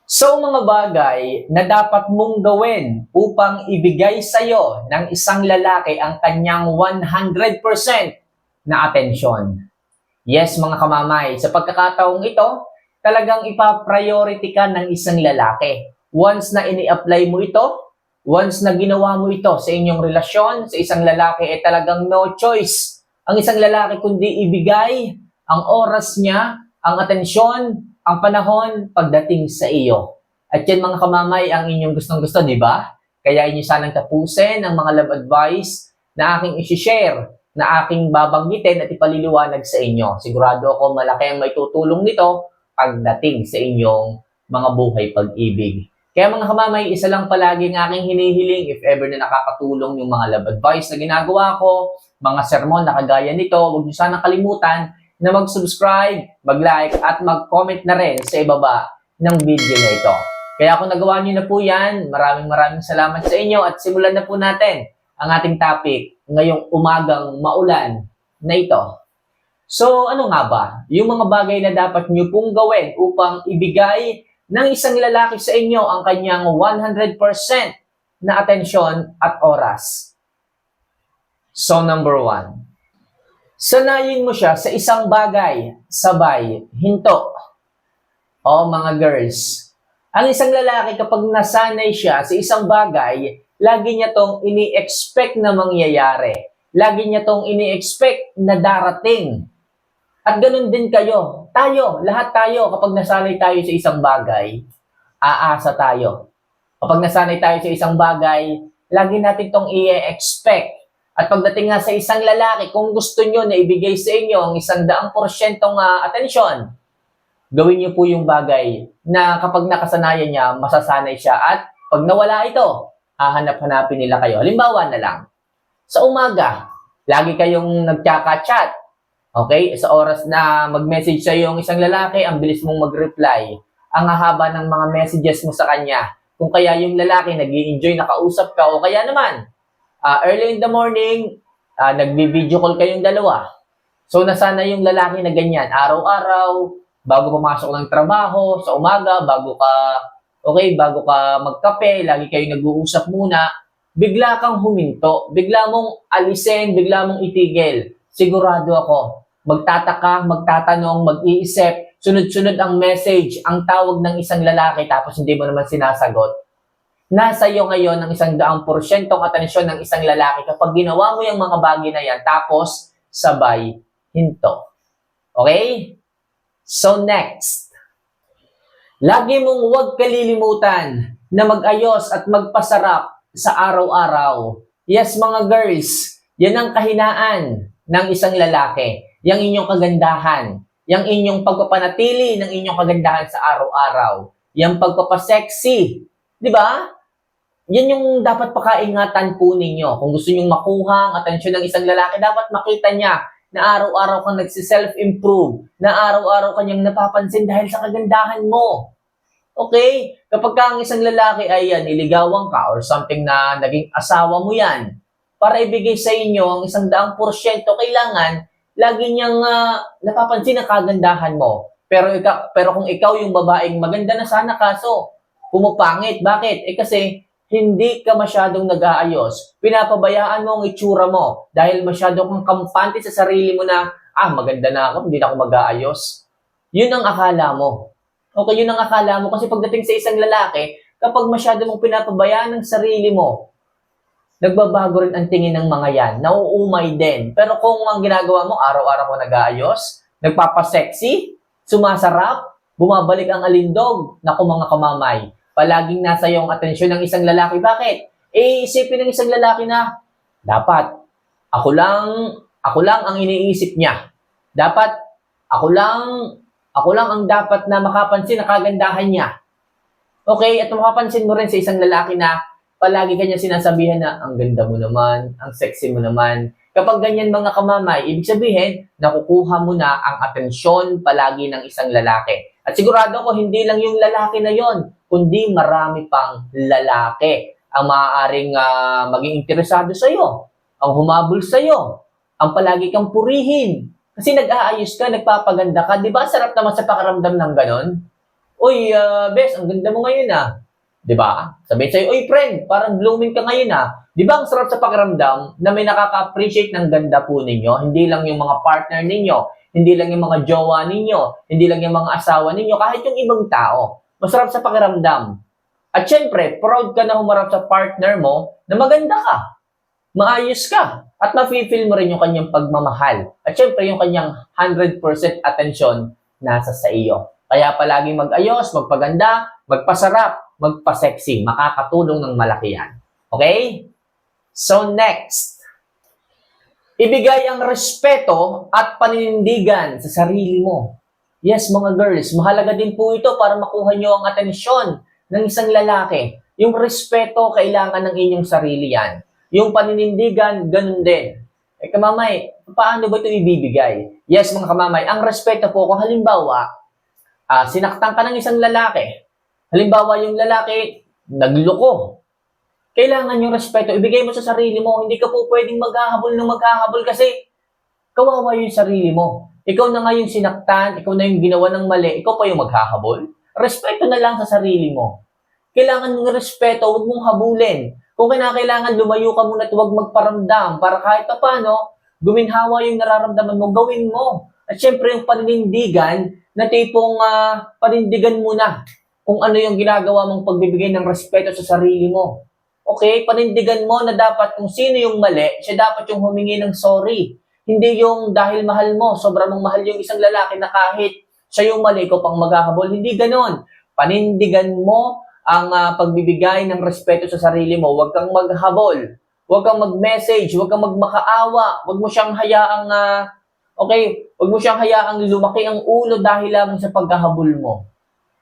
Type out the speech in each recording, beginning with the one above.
So mga bagay na dapat mong gawin upang ibigay sa'yo ng isang lalaki ang kanyang 100% na atensyon. Yes mga kamamay, sa pagkakataong ito, talagang ipa-priority ka ng isang lalaki. Once na ini-apply mo ito, once na ginawa mo ito sa inyong relasyon, sa isang lalaki, ay talagang no choice ang isang lalaki kundi ibigay ang oras niya, ang atensyon, ang panahon pagdating sa iyo. At yan mga kamamay ang inyong gustong-gusto, di ba? Kaya inyo sanang tapusin ang mga love advice na aking isi-share, na aking babanggitin at ipaliliwanag sa inyo. Sigurado ako malaki ang may tutulong nito pagdating sa inyong mga buhay pag-ibig. Kaya mga kamamay, isa lang palagi ng aking hinihiling if ever na nakakatulong yung mga love advice na ginagawa ko, mga sermon na kagaya nito, huwag niyo sanang kalimutan na mag-subscribe, mag-like, at mag-comment na rin sa ibaba ng video na ito. Kaya kung nagawa niyo na po yan, maraming salamat sa inyo at simulan na po natin ang ating topic ngayong umagang maulan na ito. So ano nga ba? Yung mga bagay na dapat niyo pong gawin upang ibigay ng isang lalaki sa inyo ang kanyang 100% na atensyon at oras. So number 1, sanayin mo siya sa isang bagay, sabay, hinto. O mga girls, ang isang lalaki kapag nasanay siya sa isang bagay, lagi niya tong ini-expect na mangyayari. Lagi niya tong ini-expect na darating. At ganun din kayo. Tayo, lahat tayo, kapag nasanay tayo sa isang bagay, aasa tayo. Kapag nasanay tayo sa isang bagay, lagi natin tong i-expect. At pagdating nga sa isang lalaki, kung gusto nyo na ibigay sa inyo ang 100% atensyon, gawin niyo po yung bagay na kapag nakasanayan niya, masasanay siya. At pag nawala ito, hahanap-hanapin nila kayo. Halimbawa na lang, sa umaga, lagi kayong nagkaka-chat. Okay? Sa oras na mag-message sa yung isang lalaki, ang bilis mong mag-reply. Ang hahaba ng mga messages mo sa kanya. Kung kaya yung lalaki nag-i-enjoy nakausap ka, o kaya naman, early in the morning, nagbi-video call kayong dalawa. So, nasana yung lalaki na ganyan. Araw-araw, bago pumasok ng trabaho, sa umaga, bago ka magkape, lagi kayong nag-uusap muna, bigla kang huminto, bigla mong alisin, bigla mong itigil. Sigurado ako, magtataka, magtatanong, mag-iisip, sunod-sunod ang message, ang tawag ng isang lalaki, tapos hindi mo naman sinasagot. Nasa iyo ngayon ang 100% atensyon ng isang lalaki kapag ginawa mo yung mga bagay na yan, tapos sabay, hinto. Okay? So next, lagi mong huwag kalilimutan na mag-ayos at magpasarap sa araw-araw. Yes mga girls, yan ang kahinaan ng isang lalaki. Yang inyong kagandahan, yang inyong pagpapanatili ng inyong kagandahan sa araw-araw, yang pagpapasexy, di ba? Yan yung dapat pakaingatan po ninyo. Kung gusto nyong makuha ang atensyon ng isang lalaki, dapat makita niya na araw-araw kang nagsiself-improve, na araw-araw kanyang napapansin dahil sa kagandahan mo. Okay? Kapag ang isang lalaki ay niligawan ka or something na naging asawa mo yan, para ibigay sa inyo ang 100%, kailangan lagi niyang napapansin ang kagandahan mo. Pero kung ikaw yung babaeng maganda na sana kaso pumapangit. Bakit? Kasi hindi ka masyadong nag-aayos. Pinapabayaan mo ang itsura mo dahil masyado kang kampante sa sarili mo na, maganda na ako, hindi na ako mag-aayos. Yun ang akala mo. Okay, yun ang akala mo. Kasi pagdating sa isang lalaki, kapag masyado mong pinapabayaan ang sarili mo, nagbabago rin ang tingin ng mga yan. Nauumay din. Pero kung ang ginagawa mo, araw-araw ko nag-aayos, nagpapasexy, sumasarap, bumabalik ang alindog, naku mga kamamay, palaging nasa iyong atensyon ng isang lalaki. Bakit? Isipin ng isang lalaki na, dapat, ako lang ang iniisip niya. Dapat, ako lang ang dapat na makapansin na kagandahan niya. Okay, at makapansin mo rin sa isang lalaki na palagi kanya sinasabihan na, ang ganda mo naman, ang sexy mo naman. Kapag ganyan mga kamamay, ibig sabihin, nakukuha mo na ang atensyon palagi ng isang lalaki. At sigurado ko, hindi lang yung lalaki na yon, kundi marami pang lalaki ang maaaring maging interesado sa iyo, ang humabol sa iyo, ang palagi kang purihin. Kasi nag-aayos ka, nagpapaganda ka. Di ba sarap naman sa pakiramdam ng ganon? Uy, bes, ang ganda mo ngayon ah. 'Di ba? Sabihin sa'yo, uy friend, parang blooming ka ngayon ah. 'Di ba ang sarap sa pakiramdam na may nakaka-appreciate ng ganda po ninyo? Hindi lang yung mga partner ninyo, hindi lang yung mga jowa ninyo, hindi lang yung mga asawa ninyo, kahit yung ibang tao. Masarap sa pakiramdam. At syempre, proud ka na humarap sa partner mo na maganda ka, maayos ka, at mafe-feel mo rin yung kanyang pagmamahal. At syempre, yung kanyang 100% atensyon nasa sa iyo. Kaya palagi mag-ayos, magpaganda, magpasarap, magpa-sexy. Makakatulong ng malaki yan. Okay? So next, ibigay ang respeto at paninindigan sa sarili mo. Yes, mga girls, mahalaga din po ito para makuha nyo ang atensyon ng isang lalaki. Yung respeto, kailangan ng inyong sarili yan. Yung paninindigan, ganun din. Eh, kamamay, paano ba ito ibibigay? Yes, mga kamamay, ang respeto po, kung halimbawa, sinaktan ka ng isang lalaki. Halimbawa, yung lalaki, nagloko. Kailangan yung respeto, ibigay mo sa sarili mo. Hindi ka po pwedeng maghahabol kasi kawawa yung sarili mo. Ikaw na nga yung sinaktan, ikaw na yung ginawa ng mali, ikaw pa yung maghahabol. Respeto na lang sa sarili mo. Kailangan mong respeto, huwag mong habulin. Kung kinakailangan, lumayo ka muna at huwag magparamdam para kahit pa paano, guminhawa yung nararamdaman mo, gawin mo. At syempre yung paninindigan, na tipong panindigan mo na kung ano yung ginagawa mong pagbibigay ng respeto sa sarili mo. Okay, panindigan mo na dapat kung sino yung mali, siya dapat yung humingi ng sorry. Hindi yung dahil mahal mo, sobrang mong mahal yung isang lalaki na kahit siya yung mali, ikaw pang maghahabol. Hindi ganon. Panindigan mo ang pagbibigay ng respeto sa sarili mo. Huwag kang maghabol. Huwag kang mag-message. Huwag kang magmakaawa. Huwag mo siyang hayaang, huwag mo siyang hayaang lumaki ang ulo dahil lang sa pagkahabol mo.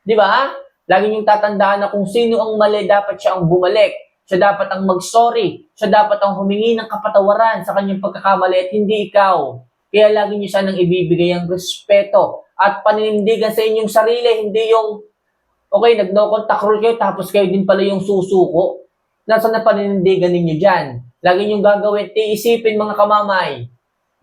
Di ba? Lagi niyong tatandaan na kung sino ang mali, dapat siya ang bumalik. Siya dapat ang mag-sorry. Siya dapat ang humingi ng kapatawaran sa kanyang pagkakamali at hindi ikaw. Kaya lagi niyo sanang ibibigay ang respeto at paninindigan sa inyong sarili, hindi yung nag-no contact rule kayo tapos kayo din pala yung susuko. Nasaan na paninindigan ninyo dyan? Lagi niyong gagawin, iisipin mga kamamay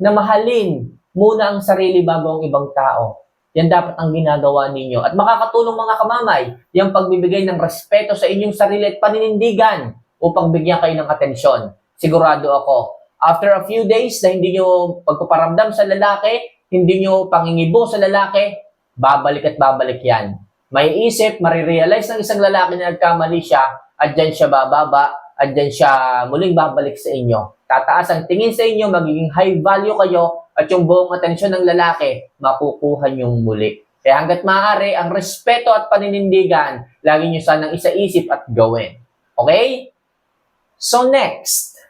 na mahalin muna ang sarili bago ang ibang tao. Yan dapat ang ginagawa ninyo. At makakatulong mga kamamay, yung pagbibigay ng respeto sa inyong sarili at paninindigan upang bigyan kayo ng atensyon. Sigurado ako, after a few days na hindi nyo pagpaparamdam sa lalaki, hindi nyo pangingibo sa lalaki, babalik at babalik yan. May isip, marirealize ng isang lalaki na nagkamali siya, at dyan siya bababa, at dyan siya muling babalik sa inyo. Tataas ang tingin sa inyo, magiging high value kayo, at yung buong atensyon ng lalaki, makukuha niyong muli. Kaya hanggat maaari, ang respeto at paninindigan, lagi niyo sanang isaisip at gawin. Okay? So next,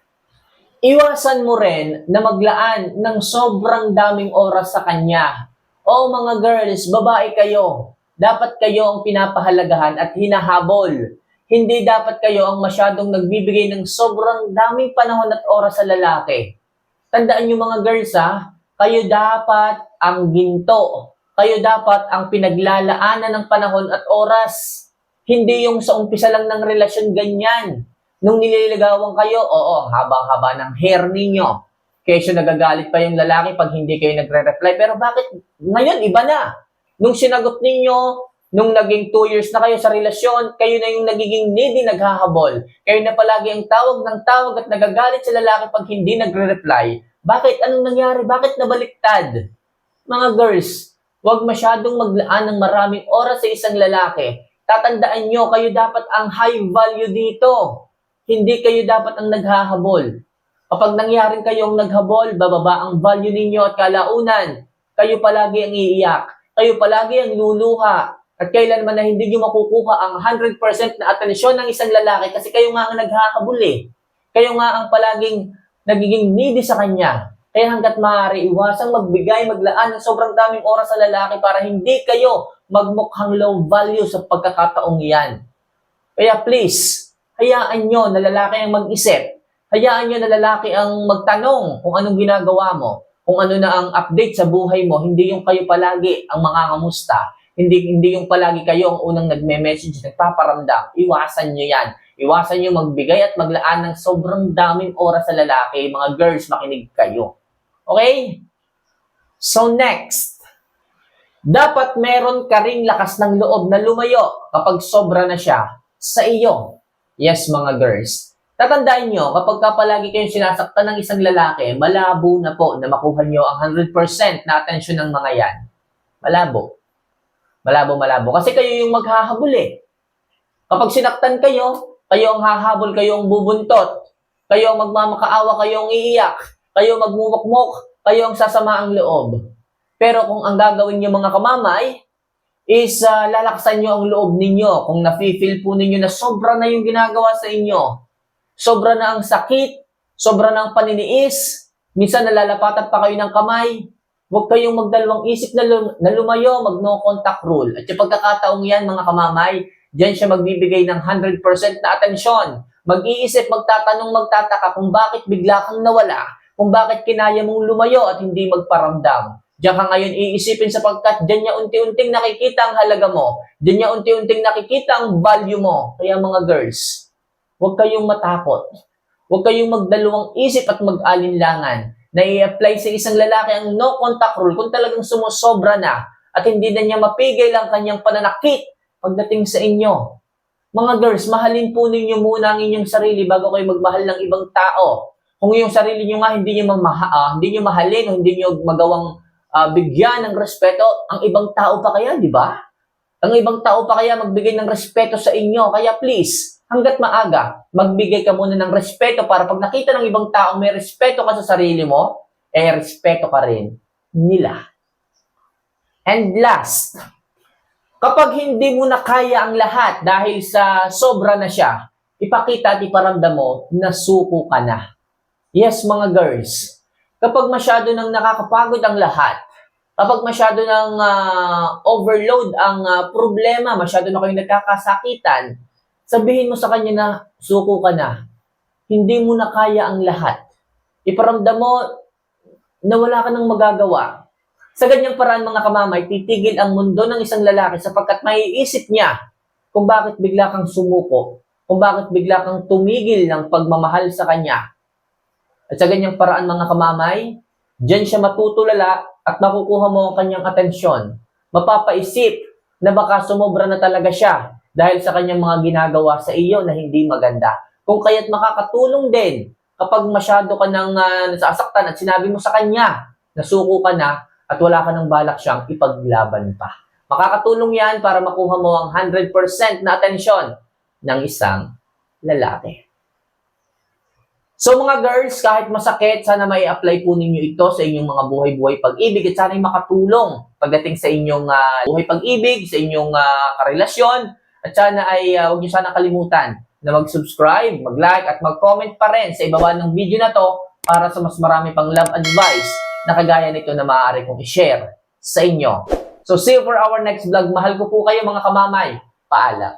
iwasan mo rin na maglaan ng sobrang daming oras sa kanya. O mga girls, babae kayo, dapat kayo ang pinapahalagahan at hinahabol. Hindi dapat kayo ang masyadong nagbibigay ng sobrang daming panahon at oras sa lalaki. Tandaan nyo mga girls kayo dapat ang ginto. Kayo dapat ang pinaglalaanan ng panahon at oras. Hindi yung sa umpisa lang ng relasyon ganyan. Nung nililigawan kayo, haba-haba ng hair ninyo. Kesyo nagagalit pa yung lalaki pag hindi kayo nagre-reply. Pero bakit ngayon iba na? Nung sinagot ninyo, nung naging 2 years na kayo sa relasyon, kayo na yung nagiging needy, naghahabol. Kayo na palagi ang tawag ng tawag at nagagalit sa lalaki pag hindi nagre-reply. Bakit? Anong nangyari? Bakit nabaliktad? Mga girls, huwag masyadong maglaan ng maraming oras sa isang lalaki. Tatandaan nyo, kayo dapat ang high value dito. Hindi kayo dapat ang naghahabol. Kapag nangyaring kayong naghabol, bababa ang value ninyo at kalaunan. Kayo palagi ang iiyak. Kayo palagi ang luluha. At kailanman na hindi nyo makukuha ang 100% na atensyon ng isang lalaki kasi kayo nga ang naghahabol Kayo nga ang palaging nagiging needy sa kanya. Kaya hanggat maaari, iwasang magbigay, maglaan ng sobrang daming oras sa lalaki para hindi kayo magmukhang low value sa pagkakataong yan. Kaya please, hayaan nyo na lalaki ang mag-isip. Hayaan nyo na lalaki ang magtanong kung anong ginagawa mo. Kung ano na ang update sa buhay mo, hindi yung kayo palagi ang mangangamusta. Hindi yung palagi kayo ang unang nagme-message, nagpaparamdam. Iwasan nyo yan. Iwasan nyo magbigay at maglaan ng sobrang daming oras sa lalaki. Mga girls, makinig kayo. Okay? So next, Dapat meron ka ring lakas ng loob na lumayo kapag sobra na siya sa iyo. Yes, mga girls. Tatandaan nyo, kapag ka palagi kayong sinasaktan ng isang lalaki, malabo na po na makuha nyo ang 100% na atensyon ng mga yan. Malabo. Malabo. Kasi kayo yung maghahabol eh. Kapag sinaktan kayo, kayo ang hahabol, kayo ang bubuntot, kayo ang magmamakaawa, kayo ang iiyak, kayo magmumukmok, kayo ang sasama ang loob. Pero kung ang gagawin niyo mga kamamay is lalaksan niyo ang loob ninyo, kung nafe-feel po ninyo na sobra na yung ginagawa sa inyo, sobra na ang sakit, sobra na ang paniniis, minsan nalalapatan pa kayo ng kamay, huwag kayong magdalawang isip na lumayo, mag-no contact rule. At yung pagkakataong yan mga kamamay, diyan siya magbibigay ng 100% na atensyon. Mag-iisip, magtatanong, magtataka kung bakit bigla kang nawala, kung bakit kinaya mong lumayo at hindi magparamdam. Diyan ka ngayon iisipin sapagkat diyan niya unti-unting nakikita ang halaga mo. Diyan niya unti-unting nakikita ang value mo. Kaya mga girls, huwag kayong matakot. Huwag kayong magdalawang isip at mag-alinlangan na i-apply sa isang lalaki ang no contact rule kung talagang sumusobra na at hindi na niya mapigil ang kanyang pananakit pagdating sa inyo. Mga girls, mahalin po ninyo muna ang inyong sarili bago kayo magmahal ng ibang tao. Kung yung sarili nyo nga hindi nyo mahalin o hindi nyo magawang bigyan ng respeto, ang ibang tao pa kaya, di ba? Ang ibang tao pa kaya magbigay ng respeto sa inyo. Kaya please, hanggat maaga, magbigay ka muna ng respeto para pag nakita ng ibang tao may respeto ka sa sarili mo, respeto ka rin nila. And last, kapag hindi mo na kaya ang lahat dahil sa sobra na siya, ipakita at iparamdam mo na suko ka na. Yes, mga girls. Kapag masyado nang nakakapagod ang lahat, kapag masyado nang overload ang problema, masyado na kayong nagkakasakitan, sabihin mo sa kanya na suko ka na. Hindi mo na kaya ang lahat. Iparamdam mo na wala ka nang magagawa. Sa ganyang paraan mga kamamay, titigil ang mundo ng isang lalaki sapagkat maiisip niya kung bakit bigla kang sumuko, kung bakit bigla kang tumigil ng pagmamahal sa kanya. At sa ganyang paraan mga kamamay, diyan siya matutulala at makukuha mo ang kanyang atensyon. Mapapaisip na baka sumobra na talaga siya dahil sa kanyang mga ginagawa sa iyo na hindi maganda. Kung kaya't makakatulong din kapag masyado ka nang nasasaktan at sinabi mo sa kanya na suko ka na at wala ka nang balak siyang ipaglaban pa. Makakatulong yan para makuha mo ang 100% na atensyon ng isang lalaki. So mga girls, kahit masakit, sana may apply po ninyo ito sa inyong mga buhay-buhay pag-ibig at sana makatulong pagdating sa inyong buhay pag-ibig, sa inyong karelasyon at sana ay huwag niyo sana kalimutan na mag-subscribe, mag-like at mag-comment pa rin sa ibaba ng video na to para sa mas marami pang love advice na kagaya nito na maaari kong i-share sa inyo. So see you for our next vlog. Mahal ko po kayo mga kamamay. Paalam.